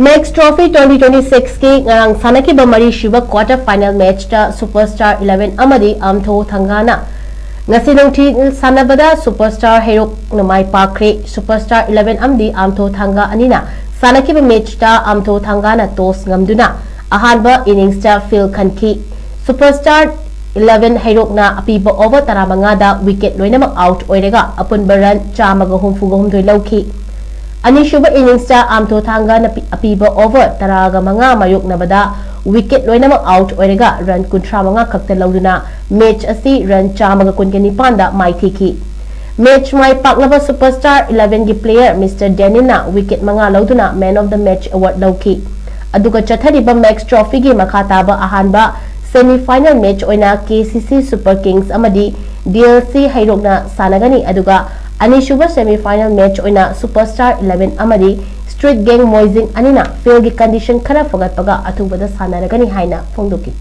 Max Trophy 2026 की ngarang SANAKHIBA mari shiba quarter final match ta Superstar 11 Amadi Amtho Thnga na Ngasi Nungthi Sanabda Superstar Heirok Mai Pakhre Superstar 11 Amadi Amtho Thnga anina SANAKHIBA match ta Amtho Thnga na toss ngamduna ahanba innings ta field khanki Superstar 11 Heirok na apiba over taramanga da wicket loinamak out oirega apunba run chamaga humfugahumdoi lauki Anishuba innings ta Amtho Thnga na apiba over taraga manga mayok na bada wicket loinamak out oirega run kuntra manga kakta lauduna match asi run chamaga kunkani panda mai thiki match mai paklaba Superstar 11 gi player Mr. Denin na wicket manga lauduna man of the match award lauki aduga chathariba Max Trophy gi makhataba ahanba semi-final match oina KCC Super Kings amadi DLC Heirok na sanagani aduga anishuba semi-final match oina Superstar 11 amadi Street Gang Moising anina field gi condition khara fagatpaga athubada sanaragani haina phongdoki